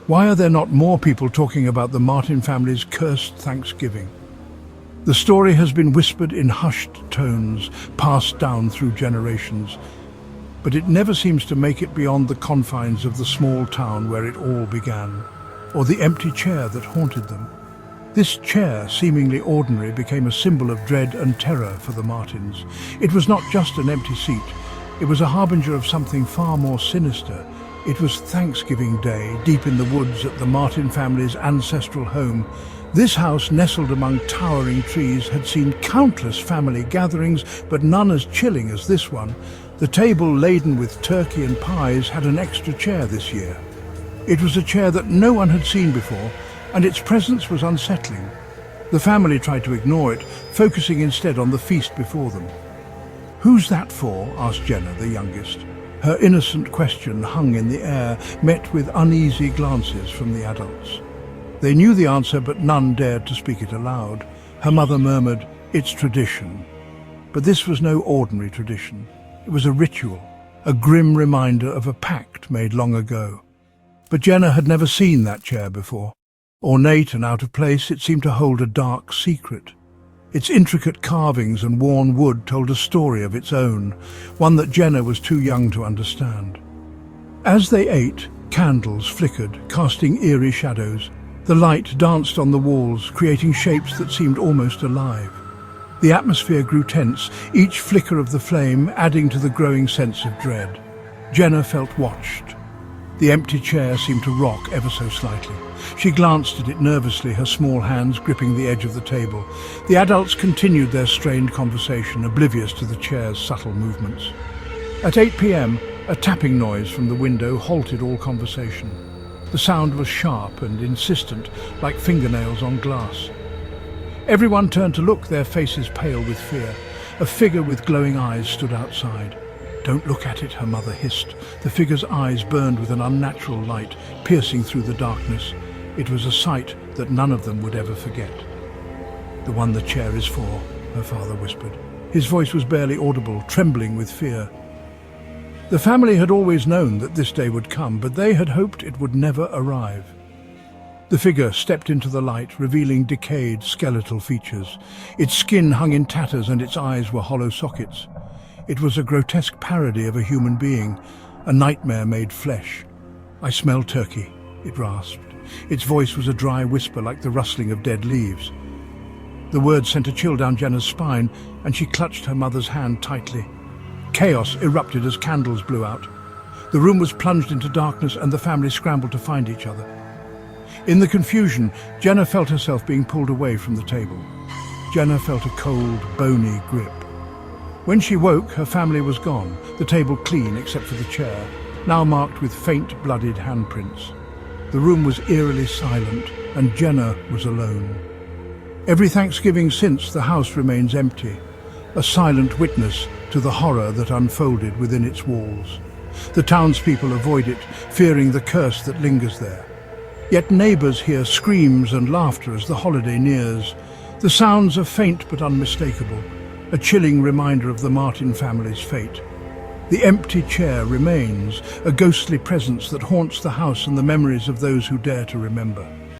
Why are there not more people talking about the Martin family's cursed Thanksgiving? The story has been whispered in hushed tones, passed down through generations, but it never seems to make it beyond the confines of the small town where it all began, or the empty chair that haunted them. This chair, seemingly ordinary, became a symbol of dread and terror for the Martins. It was not just an empty seat, it was a harbinger of something far more sinister. It was Thanksgiving Day, deep in the woods at the Martin family's ancestral home. This house, nestled among towering trees, had seen countless family gatherings, but none as chilling as this one. The table, laden with turkey and pies, had an extra chair this year. It was a chair that no one had seen before, and its presence was unsettling. The family tried to ignore it, focusing instead on the feast before them. "Who's that for?" asked Jenna, the youngest. Her innocent question hung in the air, met with uneasy glances from the adults. They knew the answer, but none dared to speak it aloud. Her mother murmured, "It's tradition." But this was no ordinary tradition. It was a ritual, a grim reminder of a pact made long ago. But Jenna had never seen that chair before. Ornate and out of place, it seemed to hold a dark secret. Its intricate carvings and worn wood told a story of its own, one that Jenna was too young to understand. As they ate, candles flickered, casting eerie shadows. The light danced on the walls, creating shapes that seemed almost alive. The atmosphere grew tense, each flicker of the flame adding to the growing sense of dread. Jenna felt watched. The empty chair seemed to rock ever so slightly. She glanced at it nervously, her small hands gripping the edge of the table. The adults continued their strained conversation, oblivious to the chair's subtle movements. At 8 p.m, a tapping noise from the window halted all conversation. The sound was sharp and insistent, like fingernails on glass. Everyone turned to look, their faces pale with fear. A figure with glowing eyes stood outside. "Don't look at it," her mother hissed. The figure's eyes burned with an unnatural light, piercing through the darkness. It was a sight that none of them would ever forget. "The one the chair is for," her father whispered. His voice was barely audible, trembling with fear. The family had always known that this day would come, but they had hoped it would never arrive. The figure stepped into the light, revealing decayed, skeletal features. Its skin hung in tatters and its eyes were hollow sockets. It was a grotesque parody of a human being, a nightmare made flesh. "I smell turkey," it rasped. Its voice was a dry whisper like the rustling of dead leaves. The words sent a chill down Jenna's spine, and she clutched her mother's hand tightly. Chaos erupted as candles blew out. The room was plunged into darkness, and the family scrambled to find each other. In the confusion, Jenna felt herself being pulled away from the table. Jenna felt a cold, bony grip. When she woke, her family was gone, the table clean except for the chair, now marked with faint, bloodied handprints. The room was eerily silent, and Jenna was alone. Every Thanksgiving since, the house remains empty, a silent witness to the horror that unfolded within its walls. The townspeople avoid it, fearing the curse that lingers there. Yet neighbours hear screams and laughter as the holiday nears. The sounds are faint but unmistakable, a chilling reminder of the Martin family's fate. The empty chair remains, a ghostly presence that haunts the house and the memories of those who dare to remember.